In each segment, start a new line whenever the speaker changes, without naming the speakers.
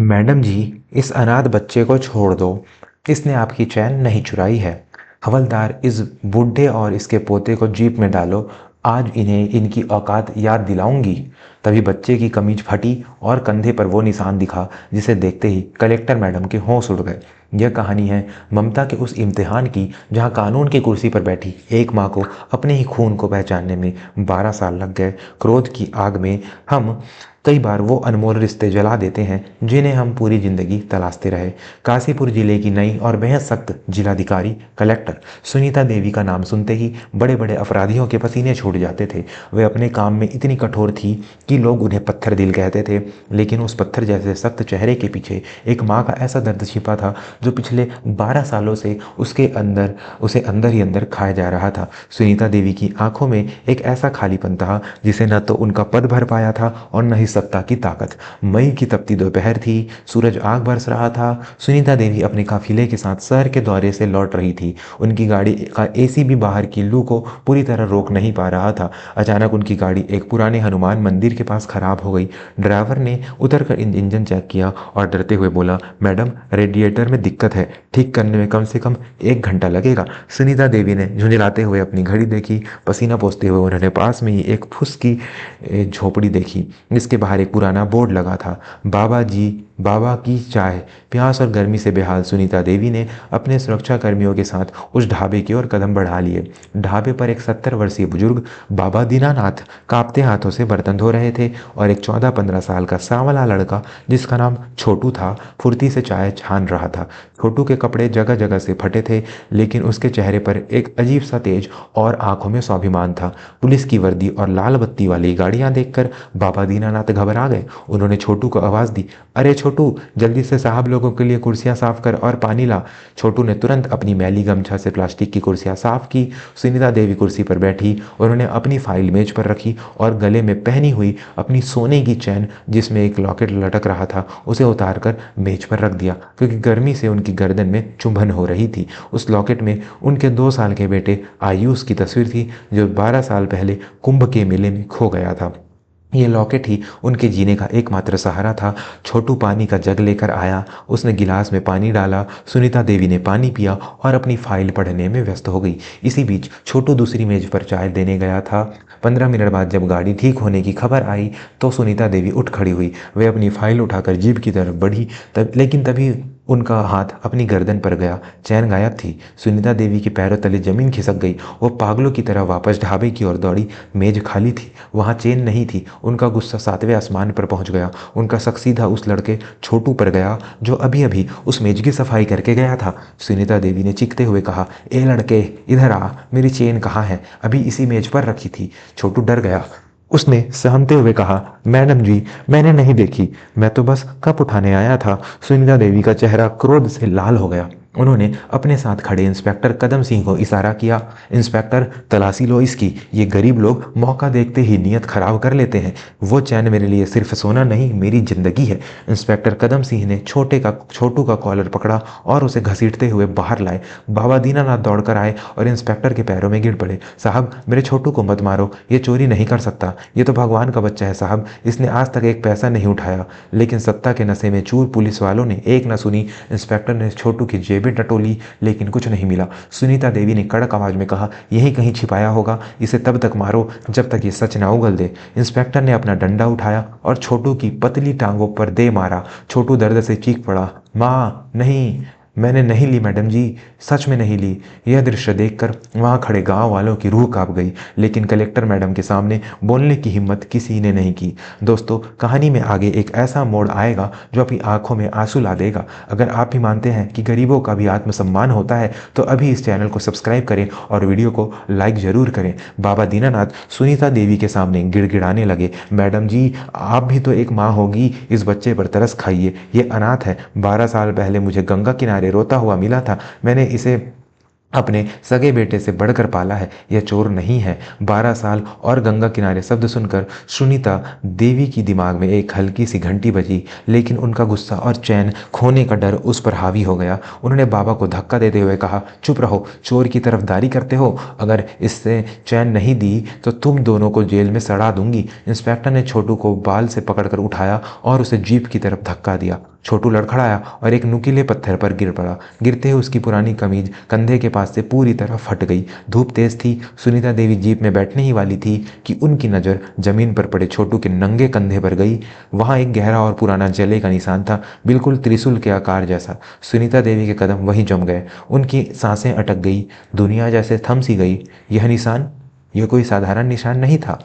Madam जी, इस अनाथ बच्चे को छोड़ दो। इसने आपकी चैन नहीं चुराई है। हवलदार, इस बूढ़े और इसके पोते को जीप में डालो। आज इन्हें इनकी औकात याद दिलाऊंगी। तभी बच्चे की कमीज फटी और कंधे पर वो निशान दिखा जिसे देखते ही कलेक्टर मैडम के होश उड़ गए। यह कहानी है ममता के उस इम्तिहान की जहां कानून की कुर्सी पर बैठी एक माँ को अपने ही खून को पहचानने में 12 साल लग गए। क्रोध की आग में हम कई बार वो अनमोल रिश्ते जला देते हैं जिन्हें हम पूरी जिंदगी तलाशते रहे। काशीपुर जिले की नई और बेहद सख्त जिलाधिकारी कलेक्टर सुनीता देवी का नाम सुनते ही बड़े बड़े अपराधियों के पसीने छूट जाते थे। वे अपने काम में इतनी कठोर थी कि लोग उन्हें पत्थर दिल कहते थे, लेकिन उस पत्थर जैसे सख्त चेहरे के पीछे एक माँ का ऐसा दर्द छिपा था जो पिछले 12 सालों से उसे अंदर ही अंदर खाया जा रहा था। सुनीता देवी की आंखों में एक ऐसा खालीपन था जिसे न तो उनका पद भर पाया था और न ही सत्ता की ताकत। मई की तपती दोपहर थी, सूरज आग बरस रहा था। सुनीता देवी अपने काफिले के साथ शहर के दौरे से लौट रही थी। उनकी गाड़ी का एसी भी बाहर की लू को पूरी तरह रोक नहीं पा रहा था। अचानक उनकी गाड़ी एक पुराने हनुमान मंदिर के पास खराब हो गई। ड्राइवर ने उतरकर इंजन चेक किया और डरते हुए बोला, मैडम, रेडिएटर में दिक्कत है, ठीक करने में कम से कम 1 घंटा लगेगा। सुनीता देवी ने झुंझलाते हुए अपनी घड़ी देखी। पसीना पोंछते हुए उन्होंने पास में ही एक फुस की झोपड़ी देखी जिसके बाहर एक पुराना बोर्ड लगा था, बाबा जी, बाबा की चाय। प्यास और गर्मी से बेहाल सुनीता देवी ने अपने सुरक्षा कर्मियों के साथ उस ढाबे की ओर कदम बढ़ा लिए। ढाबे पर एक 70 वर्षीय बुजुर्ग बाबा दीनानाथ कांपते हाथों से बर्तन धो रहे थे और एक 14-15 साल का सांवला लड़का जिसका नाम छोटू था फुर्ती से चाय छान रहा था। छोटू के कपड़े जगह जगह से फटे थे, लेकिन उसके चेहरे पर एक अजीब सा तेज और आंखों में स्वाभिमान था। पुलिस की वर्दी और लाल बत्ती वाली गाड़ियां देखकर बाबा दीनानाथ घबरा गए। उन्होंने छोटू को आवाज दी, अरे छोटू, जल्दी से साहब लोगों के लिए कुर्सियां साफ कर और पानी ला। छोटू ने तुरंत अपनी मैली गमछा से प्लास्टिक की कुर्सियां साफ की। सुनीता देवी कुर्सी पर बैठी। उन्होंने अपनी फाइल मेज पर रखी और गले में पहनी हुई अपनी सोने की चैन जिसमें एक लॉकेट लटक रहा था उसे उतारकर मेज पर रख दिया, क्योंकि गर्मी से उनकी गर्दन में चुंभन हो रही थी। उस लॉकेट में उनके 2 साल के बेटे आयुष की तस्वीर थी जो 12 साल पहले कुंभ के मेले में खो गया था। ये लॉकेट ही उनके जीने का एकमात्र सहारा था। छोटू पानी का जग लेकर आया। उसने गिलास में पानी डाला। सुनीता देवी ने पानी पिया और अपनी फाइल पढ़ने में व्यस्त हो गई। इसी बीच छोटू दूसरी मेज पर चाय देने गया था। 15 मिनट बाद जब गाड़ी ठीक होने की खबर आई तो सुनीता देवी उठ खड़ी हुई। वे अपनी फाइल उठाकर जीप की तरफ बढ़ी, लेकिन तभी उनका हाथ अपनी गर्दन पर गया। चैन गायब थी। सुनीता देवी के पैरों तले जमीन खिसक गई। वो पागलों की तरह वापस ढाबे की ओर दौड़ी। मेज खाली थी, वहां चेन नहीं थी। उनका गुस्सा 7वें आसमान पर पहुंच गया। उनका शक सीधा उस लड़के छोटू पर गया जो अभी अभी उस मेज की सफाई करके गया था। सुनीता देवी ने चीखते हुए कहा, ए लड़के, इधर आ, मेरी चेन कहाँ है? अभी इसी मेज पर रखी थी। छोटू डर गया। उसने सहमते हुए कहा, मैडम जी, मैंने नहीं देखी, मैं तो बस कप उठाने आया था। सुनीता देवी का चेहरा क्रोध से लाल हो गया। उन्होंने अपने साथ खड़े इंस्पेक्टर कदम सिंह को इशारा किया, इंस्पेक्टर, तलाशी लो इसकी। ये गरीब लोग मौका देखते ही नियत खराब कर लेते हैं। वो चैन मेरे लिए सिर्फ सोना नहीं, मेरी जिंदगी है। इंस्पेक्टर कदम सिंह ने छोटू का कॉलर पकड़ा और उसे घसीटते हुए बाहर लाए। बाबा दीनानाथ दौड़कर आए और इंस्पेक्टर के पैरों में गिर पड़े। साहब, मेरे छोटू को मत मारो, ये चोरी नहीं कर सकता। ये तो भगवान का बच्चा है साहब, इसने आज तक एक पैसा नहीं उठाया। लेकिन सत्ता के नशे में चूर पुलिस वालों ने एक न सुनी। इंस्पेक्टर ने छोटू की जेबें टटोली, लेकिन कुछ नहीं मिला। सुनीता देवी ने कड़क आवाज में कहा, यही कहीं छिपाया होगा, इसे तब तक मारो जब तक ये सच ना उगल दे। इंस्पेक्टर ने अपना डंडा उठाया और छोटू की पतली टांगों पर दे मारा। छोटू दर्द से चीख पड़ा, माँ नहीं, मैंने नहीं ली मैडम जी, सच में नहीं ली। यह दृश्य देखकर वहां खड़े गांव वालों की रूह कांप गई, लेकिन कलेक्टर मैडम के सामने बोलने की हिम्मत किसी ने नहीं की। दोस्तों, कहानी में आगे एक ऐसा मोड़ आएगा जो अपनी आंखों में आंसू ला देगा। अगर आप भी मानते हैं कि गरीबों का भी आत्मसम्मान होता है तो अभी इस चैनल को सब्सक्राइब करें और वीडियो को लाइक जरूर करें। बाबा दीनानाथ सुनीता देवी के सामने गिड़गिड़ाने लगे, मैडम जी, आप भी तो एक माँ होगी, इस बच्चे पर तरस खाइए। ये अनाथ है। 12 साल पहले मुझे गंगा किनारे रोता हुआ मिला था। मैंने इसे अपने सगे बेटे से बढ़कर पाला है। यह चोर नहीं है। 12 साल और गंगा किनारे शब्द सुनकर सुनीता देवी की दिमाग में एक हल्की सी घंटी बजी, लेकिन उनका गुस्सा और चैन खोने का डर उस पर हावी हो गया। उन्होंने बाबा को धक्का देते हुए कहा, चुप रहो, चोर की तरफदारी करते हो। अगर इससे चैन नहीं दी तो तुम दोनों को जेल में सड़ा दूंगी। इंस्पेक्टर ने छोटू को बाल से पकड़कर उठाया और उसे जीप की तरफ धक्का दिया। छोटू लड़खड़ाया और एक नुकीले पत्थर पर गिर पड़ा। गिरते ही उसकी पुरानी कमीज कंधे के पास से पूरी तरह फट गई। धूप तेज थी। सुनीता देवी जीप में बैठने ही वाली थी कि उनकी नज़र जमीन पर पड़े छोटू के नंगे कंधे पर गई। वहाँ एक गहरा और पुराना जले का निशान था, बिल्कुल त्रिशूल के आकार जैसा। सुनीता देवी के कदम वहीं जम गए। उनकी सांसें अटक गई। दुनिया जैसे थम सी गई। यह निशान, यह कोई साधारण निशान नहीं था।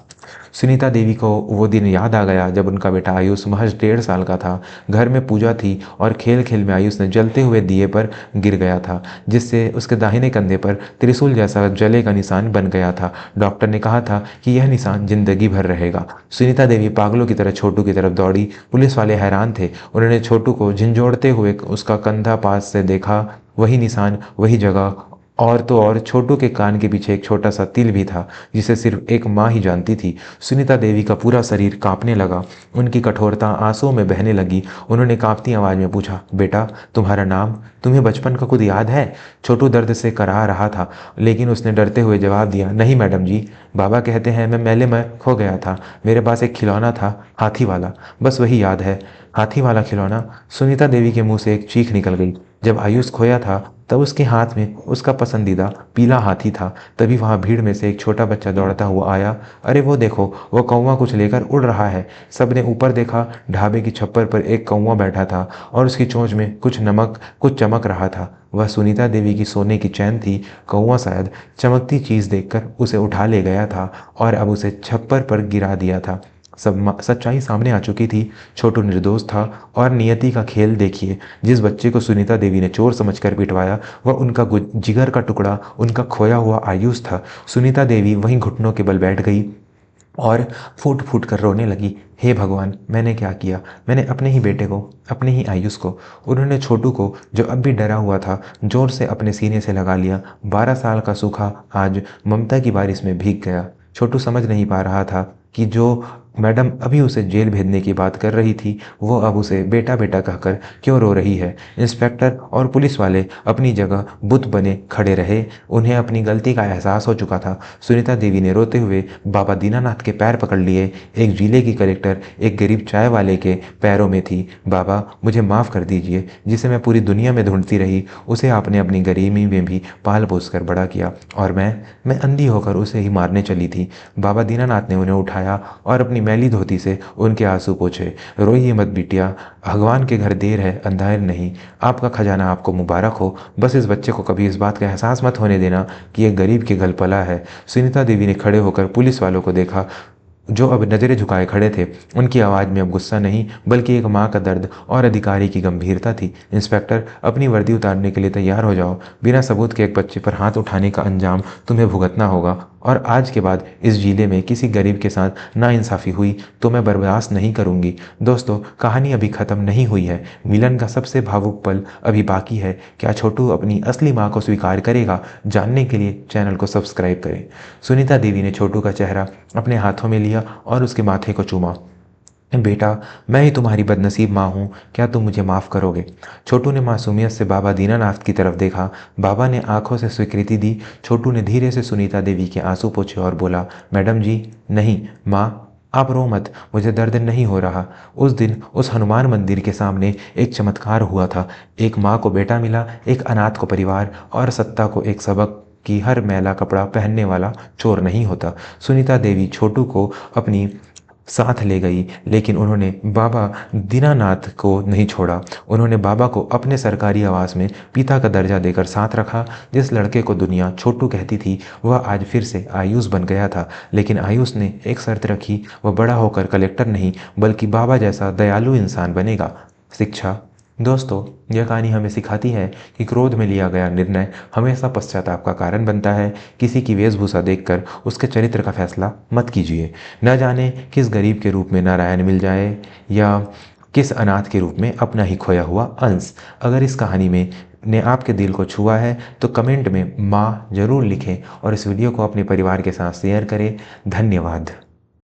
सुनीता देवी को वो दिन याद आ गया जब उनका बेटा आयुष महज 1.5 साल का था। घर में पूजा थी और खेल खेल में आयुष ने जलते हुए दिए पर गिर गया था, जिससे उसके दाहिने कंधे पर त्रिशूल जैसा जले का निशान बन गया था। डॉक्टर ने कहा था कि यह निशान जिंदगी भर रहेगा। सुनीता देवी पागलों की तरह छोटू की तरफ दौड़ी। पुलिस वाले हैरान थे। उन्होंने छोटू को झंझोड़ते हुए उसका कंधा पास से देखा। वही निशान, वही जगह, और तो और छोटू के कान के पीछे एक छोटा सा तिल भी था, जिसे सिर्फ एक माँ ही जानती थी। सुनीता देवी का पूरा शरीर कांपने लगा। उनकी कठोरता आंसुओं में बहने लगी। उन्होंने कांपती आवाज़ में पूछा, बेटा तुम्हारा नाम, तुम्हें बचपन का खुद याद है? छोटू दर्द से कराह रहा था, लेकिन उसने डरते हुए जवाब दिया, नहीं मैडम जी, बाबा कहते हैं मैं मेले में खो गया था। मेरे पास एक खिलौना था, हाथी वाला, बस वही याद है। हाथी वाला खिलौना? सुनीता देवी के मुंह से एक चीख निकल गई। जब आयुष खोया था तब उसके हाथ में उसका पसंदीदा पीला हाथी था। तभी वहाँ भीड़ में से एक छोटा बच्चा दौड़ता हुआ आया। अरे वो देखो, वो कौवा कुछ लेकर उड़ रहा है। सबने ऊपर देखा। ढाबे की छप्पर पर एक कौवा बैठा था और उसकी चोंच में कुछ चमक रहा था। वह सुनीता देवी की सोने की चैन थी। कौवा शायद चमकती चीज़ देखकर उसे उठा ले गया था और अब उसे छप्पर पर गिरा दिया था। सब सच्चाई सामने आ चुकी थी। छोटू निर्दोष था और नियति का खेल देखिए। जिस बच्चे को सुनीता देवी ने चोर समझकर पिटवाया, वह उनका जिगर का टुकड़ा, उनका खोया हुआ आयुष था। सुनीता देवी वहीं घुटनों के बल बैठ गई और फूट फूट कर रोने लगी। हे भगवान, मैंने क्या किया? मैंने अपने ही बेटे को, अपने ही आयुष को। उन्होंने छोटू को, जो अब भी डरा हुआ था, जोर से अपने सीने से लगा लिया। 12 साल का सूखा आज ममता की बारिश में भीग गया। छोटू समझ नहीं पा रहा था कि जो मैडम अभी उसे जेल भेजने की बात कर रही थी, वो अब उसे बेटा बेटा कहकर क्यों रो रही है। इंस्पेक्टर और पुलिस वाले अपनी जगह बुत बने खड़े रहे। उन्हें अपनी गलती का एहसास हो चुका था। सुनीता देवी ने रोते हुए बाबा दीनानाथ के पैर पकड़ लिए। एक जिले की कलेक्टर एक गरीब चाय वाले के पैरों में थी। बाबा, मुझे माफ़ कर दीजिए। जिसे मैं पूरी दुनिया में ढूंढती रही, उसे आपने अपनी गरीबी में भी पाल पोस कर बड़ा किया, और मैं अंधी होकर उसे ही मारने चली थी। बाबा दीनानाथ ने उन्हें उठाया और अपनी मैली धोती से उनके आंसू पोंछे। रोइए मत बिटिया, भगवान के घर देर है अंधेर नहीं। आपका खजाना आपको मुबारक हो। बस इस बच्चे को कभी इस बात का एहसास मत होने देना कि एक गरीब के गल पला है। सुनीता देवी ने खड़े होकर पुलिस वालों को देखा, जो अब नज़रें झुकाए खड़े थे। उनकी आवाज़ में अब गुस्सा नहीं, बल्कि एक माँ का दर्द और अधिकारी की गंभीरता थी। इंस्पेक्टर, अपनी वर्दी उतारने के लिए तैयार हो जाओ। बिना सबूत के एक बच्चे पर हाथ उठाने का अंजाम तुम्हें भुगतना होगा, और आज के बाद इस जिले में किसी गरीब के साथ नाइंसाफ़ी हुई तो मैं बर्दाश्त नहीं करूंगी। दोस्तों, कहानी अभी ख़त्म नहीं हुई है। मिलन का सबसे भावुक पल अभी बाकी है। क्या छोटू अपनी असली माँ को स्वीकार करेगा? जानने के लिए चैनल को सब्सक्राइब करें। सुनीता देवी ने छोटू का चेहरा अपने हाथों में लिया और उसके माथे को चूमा। बेटा, मैं ही तुम्हारी बदनसीब माँ हूँ, क्या तुम मुझे माफ़ करोगे? छोटू ने मासूमियत से बाबा दीनानाथ की तरफ देखा। बाबा ने आंखों से स्वीकृति दी। छोटू ने धीरे से सुनीता देवी के आंसू पोंछे और बोला, मैडम जी, नहीं माँ, आप रो मत, मुझे दर्द नहीं हो रहा। उस दिन उस हनुमान मंदिर के सामने एक चमत्कार हुआ था। एक माँ को बेटा मिला, एक अनाथ को परिवार, और सत्ता को एक सबक कि हर मैला कपड़ा पहनने वाला चोर नहीं होता। सुनीता देवी छोटू को अपनी साथ ले गई, लेकिन उन्होंने बाबा दीनानाथ को नहीं छोड़ा। उन्होंने बाबा को अपने सरकारी आवास में पिता का दर्जा देकर साथ रखा। जिस लड़के को दुनिया छोटू कहती थी, वह आज फिर से आयुष बन गया था। लेकिन आयुष ने एक शर्त रखी, वह बड़ा होकर कलेक्टर नहीं, बल्कि बाबा जैसा दयालु इंसान बनेगा। शिक्षा। दोस्तों, यह कहानी हमें सिखाती है कि क्रोध में लिया गया निर्णय हमेशा पश्चाताप का कारण बनता है। किसी की वेशभूषा देखकर उसके चरित्र का फैसला मत कीजिए। न जाने किस गरीब के रूप में नारायण मिल जाए, या किस अनाथ के रूप में अपना ही खोया हुआ अंश। अगर इस कहानी में ने आपके दिल को छुआ है तो कमेंट में माँ ज़रूर लिखें और इस वीडियो को अपने परिवार के साथ शेयर करें। धन्यवाद।